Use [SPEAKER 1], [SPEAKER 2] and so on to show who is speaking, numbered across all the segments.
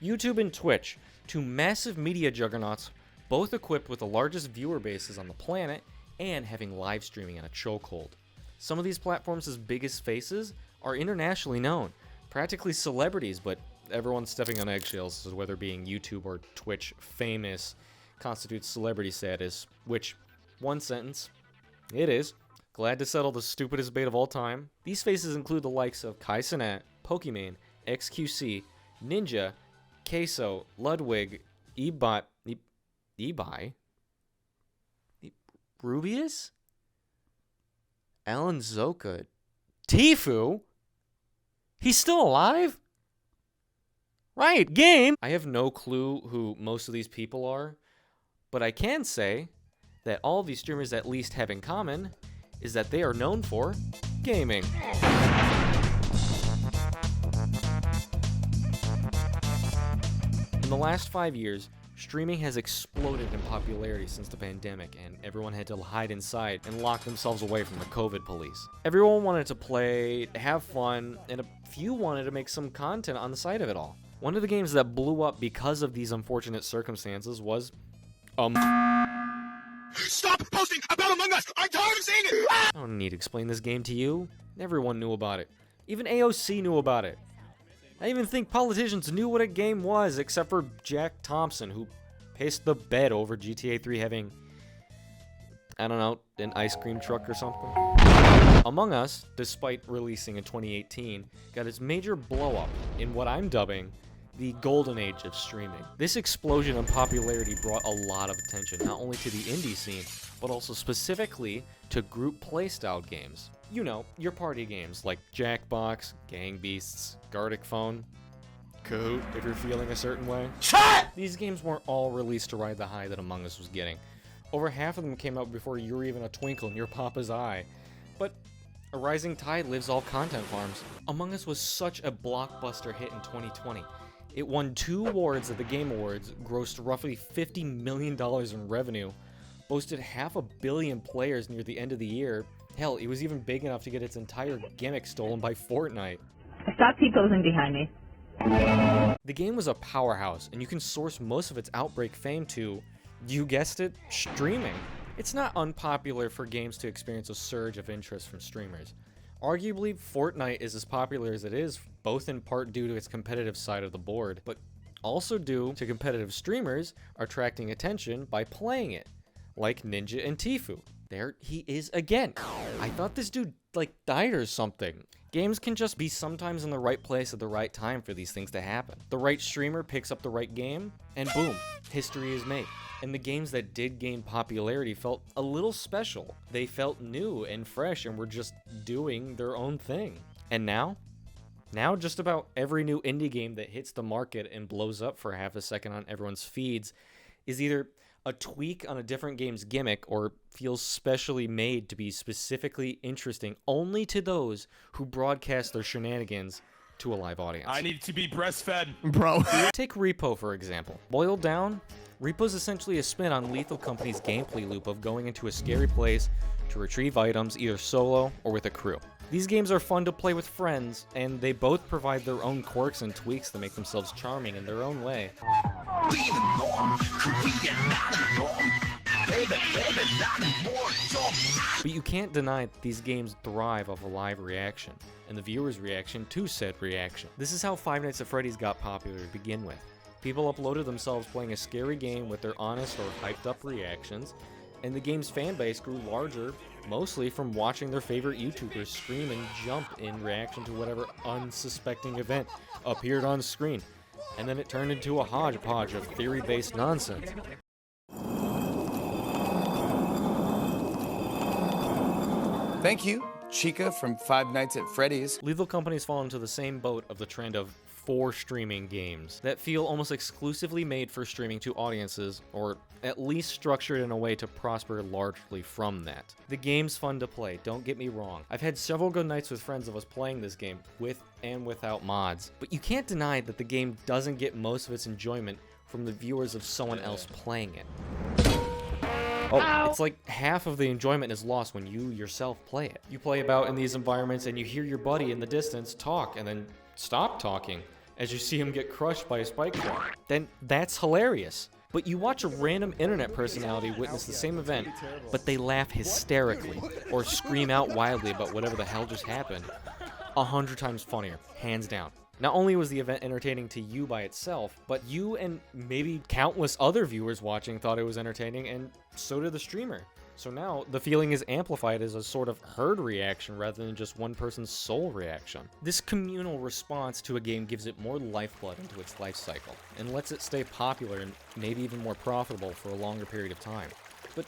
[SPEAKER 1] YouTube and Twitch, two massive media juggernauts, both equipped with the largest viewer bases on the planet and having live streaming in a chokehold. Some of these platforms' biggest faces are internationally known, practically celebrities, but everyone's stepping on eggshells, so whether being YouTube or Twitch famous constitutes celebrity status, which, one sentence, it is. Glad to settle the stupidest debate of all time. These faces include the likes of Kai Cenat, Pokimane, XQC, Ninja, Queso, Ludwig, Ebi, Rubius, Alan Zoka, Tfue? He's still alive? Right, game! I have no clue who most of these people are, but I can say that all of these streamers at least have in common is that they are known for gaming. In the last 5 years, streaming has exploded in popularity since the pandemic, and everyone had to hide inside and lock themselves away from the COVID police. Everyone wanted to play, have fun, and a few wanted to make some content on the side of it all. One of the games that blew up because of these unfortunate circumstances was
[SPEAKER 2] Stop posting about Among Us! I'm tired of seeing it!
[SPEAKER 1] I don't need to explain this game to you. Everyone knew about it. Even AOC knew about it. I even think politicians knew what a game was, except for Jack Thompson, who pissed the bed over GTA 3 having, I don't know, an ice cream truck or something. Among Us, despite releasing in 2018, got its major blow-up in what I'm dubbing the golden age of streaming. This explosion in popularity brought a lot of attention, not only to the indie scene, but also specifically to group playstyle games. You know, your party games like Jackbox, Gang Beasts, Gartic Phone, Kahoot, if you're feeling a certain way. These games weren't all released to ride the high that Among Us was getting. Over half of them came out before you were even a twinkle in your papa's eye. But a rising tide lifts all content farms. Among Us was such a blockbuster hit in 2020. It won 2 awards at the Game Awards, grossed roughly $50 million in revenue, boasted 500 million players near the end of the year. Hell, it was even big enough to get its entire gimmick stolen by Fortnite.
[SPEAKER 3] Stop T-posing behind me.
[SPEAKER 1] The game was a powerhouse, and you can source most of its Outbreak fame to, you guessed it, streaming. It's not unpopular for games to experience a surge of interest from streamers. Arguably, Fortnite is as popular as it is, both in part due to its competitive side of the board, but also due to competitive streamers attracting attention by playing it, like Ninja and Tfue. There he is again. I thought this dude, died or something. Games can just be sometimes in the right place at the right time for these things to happen. The right streamer picks up the right game, and boom, history is made. And the games that did gain popularity felt a little special. They felt new and fresh and were just doing their own thing. And now? Now just about every new indie game that hits the market and blows up for half a second on everyone's feeds is either a tweak on a different game's gimmick or feels specially made to be specifically interesting only to those who broadcast their shenanigans to a live audience.
[SPEAKER 2] I need to be breastfed.
[SPEAKER 4] Bro.
[SPEAKER 1] Take r.e.p.o, for example. Boiled down, r.e.p.o is essentially a spin on Lethal Company's gameplay loop of going into a scary place to retrieve items either solo or with a crew. These games are fun to play with friends, and they both provide their own quirks and tweaks that make themselves charming in their own way. But you can't deny that these games thrive off a live reaction, and the viewer's reaction to said reaction. This is how Five Nights at Freddy's got popular to begin with. People uploaded themselves playing a scary game with their honest or hyped up reactions, and the game's fan base grew larger, mostly from watching their favorite YouTubers scream and jump in reaction to whatever unsuspecting event appeared on screen. And then it turned into a hodgepodge of theory-based nonsense.
[SPEAKER 4] Thank you, Chica from Five Nights at Freddy's.
[SPEAKER 1] Lethal Company's fallen into the same boat of the trend of for streaming games that feel almost exclusively made for streaming to audiences, or at least structured in a way to prosper largely from that. The game's fun to play, don't get me wrong. I've had several good nights with friends of us playing this game, with and without mods, but you can't deny that the game doesn't get most of its enjoyment from the viewers of someone else playing it. Oh, it's like half of the enjoyment is lost when you yourself play it. You play about in these environments and you hear your buddy in the distance talk and then stop talking. as you see him get crushed by a spike trap, then that's hilarious. But you watch a random internet personality witness the same event, but they laugh hysterically or scream out wildly about whatever the hell just happened. 100 times funnier, hands down. Not only was the event entertaining to you by itself, but you and maybe countless other viewers watching thought it was entertaining, and so did the streamer. So now, the feeling is amplified as a sort of herd reaction rather than just one person's sole reaction. This communal response to a game gives it more lifeblood into its life cycle, and lets it stay popular and maybe even more profitable for a longer period of time. But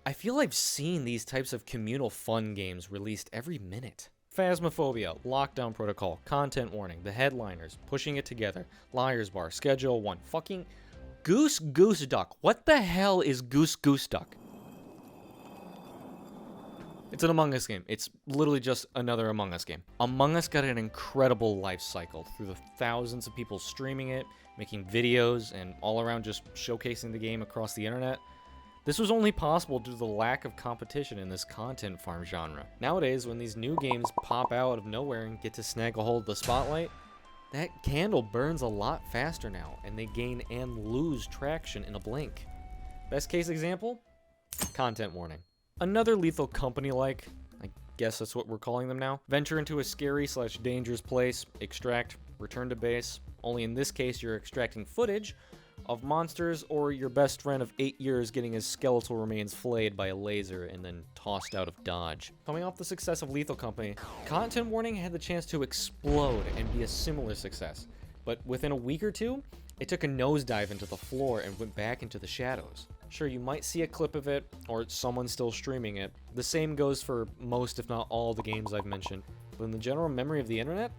[SPEAKER 1] I feel I've seen these types of communal fun games released every minute. Phasmophobia, Lockdown Protocol, Content Warning, The Headliners, Pushing It Together, Liar's Bar, Schedule 1, fucking Goose Goose Duck. What the hell is Goose Goose Duck? It's an Among Us game. It's literally just another Among Us game. Among Us got an incredible life cycle through the thousands of people streaming it, making videos, and all around just showcasing the game across the internet. This was only possible due to the lack of competition in this content farm genre. Nowadays, when these new games pop out of nowhere and get to snag a hold of the spotlight, that candle burns a lot faster now, and they gain and lose traction in a blink. Best case example? Content Warning. Another Lethal Company-like, I guess that's what we're calling them now, venture into a scary/dangerous place, extract, return to base, only in this case you're extracting footage of monsters or your best friend of 8 years getting his skeletal remains flayed by a laser and then tossed out of Dodge. Coming off the success of Lethal Company, Content Warning had the chance to explode and be a similar success, but within a week or two, it took a nosedive into the floor and went back into the shadows. Sure, you might see a clip of it, or someone still streaming it. The same goes for most, if not all, the games I've mentioned. But in the general memory of the internet,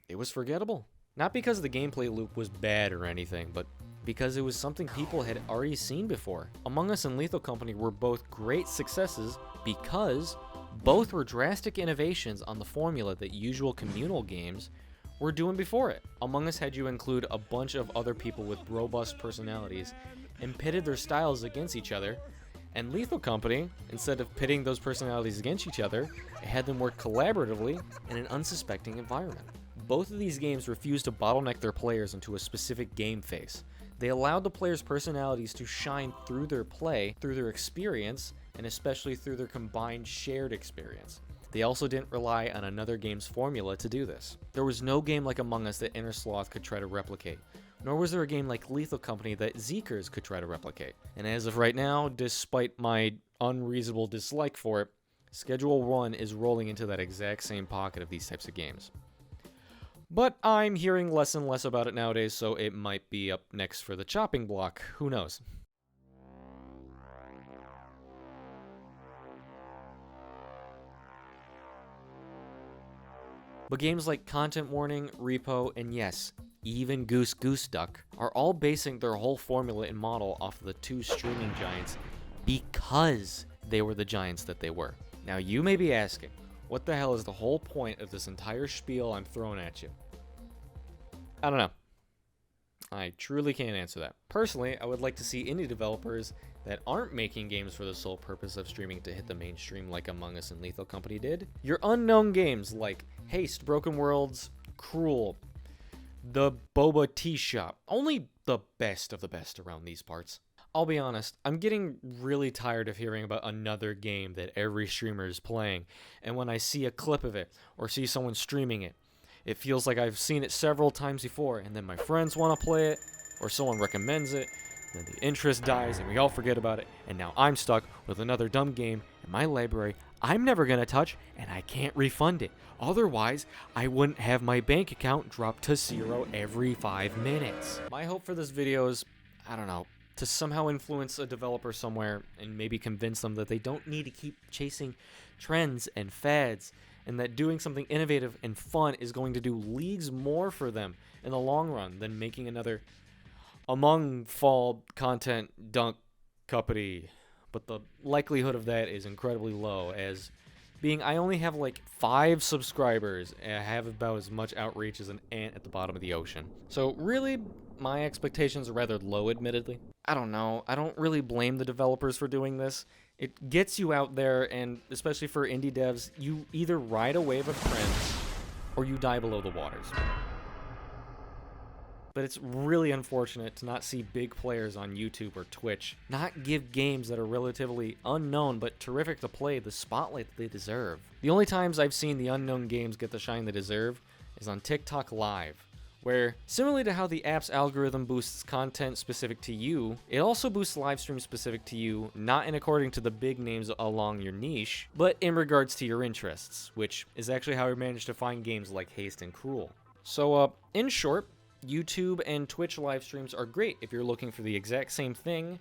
[SPEAKER 1] it was forgettable. Not because the gameplay loop was bad or anything, but because it was something people had already seen before. Among Us and Lethal Company were both great successes because both were drastic innovations on the formula that usual communal games were doing before it. Among Us had you include a bunch of other people with robust personalities and pitted their styles against each other, and Lethal Company, instead of pitting those personalities against each other, it had them work collaboratively in an unsuspecting environment. Both of these games refused to bottleneck their players into a specific game phase. They allowed the players' personalities to shine through their play, through their experience, and especially through their combined shared experience. They also didn't rely on another game's formula to do this. There was no game like Among Us that Inner Sloth could try to replicate, nor was there a game like Lethal Company that Zeekers could try to replicate. And as of right now, despite my unreasonable dislike for it, Schedule 1 is rolling into that exact same pocket of these types of games. But I'm hearing less and less about it nowadays, so it might be up next for the chopping block. Who knows? But games like Content Warning, r.e.p.o, and yes, even Goose Goose Duck are all basing their whole formula and model off of the two streaming giants because they were the giants that they were. Now you may be asking, what the hell is the whole point of this entire spiel I'm throwing at you? I don't know. I truly can't answer that. Personally, I would like to see indie developers that aren't making games for the sole purpose of streaming to hit the mainstream like Among Us and Lethal Company did. Your unknown games like Haste, Broken Worlds, Cruel, the Boba Tea Shop. Only the best of the best around these parts. I'll be honest, I'm getting really tired of hearing about another game that every streamer is playing, and when I see a clip of it, or see someone streaming it, it feels like I've seen it several times before, and then my friends want to play it, or someone recommends it, then the interest dies and we all forget about it, and now I'm stuck with another dumb game in my library I'm never going to touch, and I can't refund it. Otherwise, I wouldn't have my bank account drop to 0 every 5 minutes. My hope for this video is, I don't know, to somehow influence a developer somewhere and maybe convince them that they don't need to keep chasing trends and fads, and that doing something innovative and fun is going to do leagues more for them in the long run than making another Among Fall content dunk company. But the likelihood of that is incredibly low, as being I only have like 5 subscribers and I have about as much outreach as an ant at the bottom of the ocean. So really, my expectations are rather low, admittedly. I don't know. I don't really blame the developers for doing this. It gets you out there, and especially for indie devs, you either ride a wave of trends or you die below the waters. but it's really unfortunate to not see big players on YouTube or Twitch not give games that are relatively unknown but terrific to play the spotlight that they deserve. The only times I've seen the unknown games get the shine they deserve is on TikTok Live, where, similarly to how the app's algorithm boosts content specific to you, it also boosts live streams specific to you, not in according to the big names along your niche, but in regards to your interests, which is actually how I managed to find games like Haste and Cruel. So, in short, YouTube and Twitch live streams are great if you're looking for the exact same thing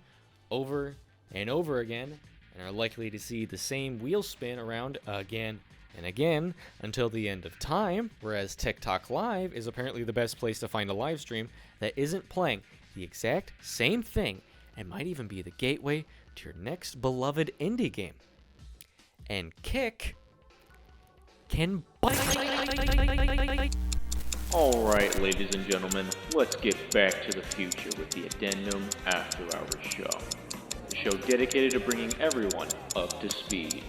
[SPEAKER 1] over and over again, and are likely to see the same wheel spin around again and again until the end of time, whereas TikTok Live is apparently the best place to find a live stream that isn't playing the exact same thing and might even be the gateway to your next beloved indie game. And Kick can bite.
[SPEAKER 5] Alright, ladies and gentlemen, let's get back to the future with the Addendum After Hours Show. The show dedicated to bringing everyone up to speed.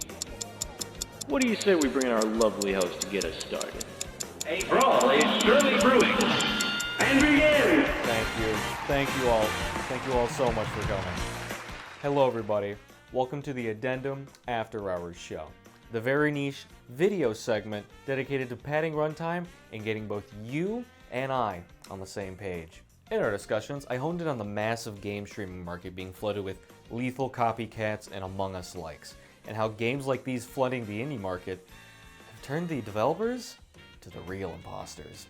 [SPEAKER 5] What do you say we bring in our lovely host to get us started?
[SPEAKER 6] A brawl is surely brewing. And begin!
[SPEAKER 1] Thank you all. Thank you all so much for coming. Hello everybody. Welcome to the Addendum After Hours Show, the very niche video segment dedicated to padding runtime and getting both you and I on the same page. In our discussions, I honed in on the massive game streaming market being flooded with lethal copycats and Among Us likes, and how games like these flooding the indie market have turned the developers to the real imposters.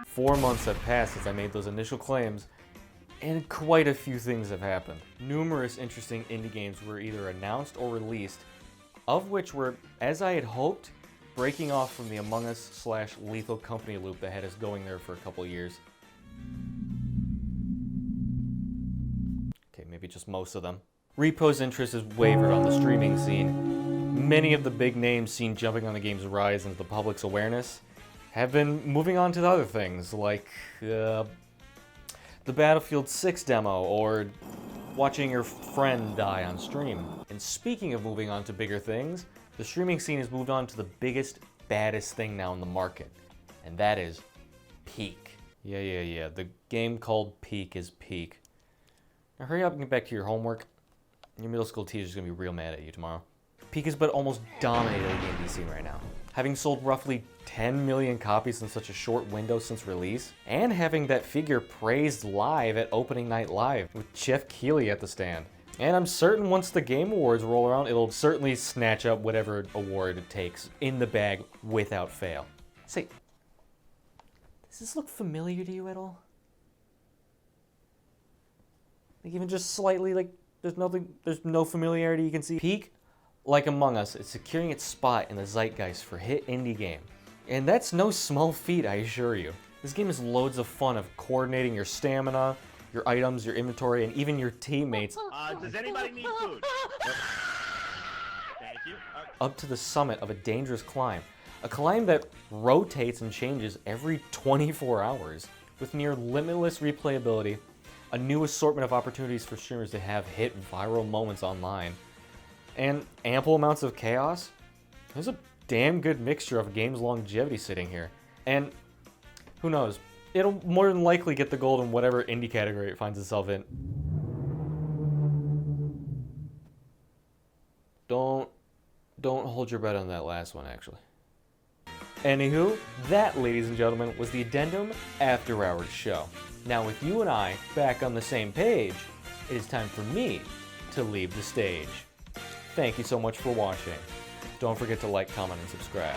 [SPEAKER 1] 4 months have passed since I made those initial claims, and quite a few things have happened. Numerous interesting indie games were either announced or released, of which were, as I had hoped, breaking off from the Among Us / Lethal Company loop that had us going there for a couple years. Okay, maybe just most of them. r.e.p.o's interest has wavered on the streaming scene. Many of the big names seen jumping on the game's rise into the public's awareness have been moving on to other things, like the Battlefield 6 demo, or watching your friend die on stream. And speaking of moving on to bigger things, the streaming scene has moved on to the biggest, baddest thing now in the market, and that is Peak. Yeah, the game called Peak is Peak. Now hurry up and get back to your homework. Your middle school teacher's gonna be real mad at you tomorrow. Peak has been almost dominating the indie scene right now, having sold roughly 10 million copies in such a short window since release, and having that figure praised live at Opening Night Live with Jeff Keighley at the stand. And I'm certain once the Game Awards roll around, it'll certainly snatch up whatever award it takes in the bag without fail. Say, does this look familiar to you at all? Like even just slightly, like there's no familiarity you can see. Peak, like Among Us, is securing its spot in the zeitgeist for hit indie game. And that's no small feat, I assure you. This game is loads of fun of coordinating your stamina, your items, your inventory, and even your teammates
[SPEAKER 6] Does anybody need food? Thank you.
[SPEAKER 1] up to the summit of a dangerous climb. A climb that rotates and changes every 24 hours, with near limitless replayability, a new assortment of opportunities for streamers to have hit viral moments online, and ample amounts of chaos. There's a damn good mixture of game's longevity sitting here. And who knows, it'll more than likely get the gold in whatever indie category it finds itself in. Don't hold your breath on that last one, actually. Anywho, that, ladies and gentlemen, was the Addendum After Hours Show. Now with you and I back on the same page, it is time for me to leave the stage. Thank you so much for watching. Don't forget to like, comment, and subscribe.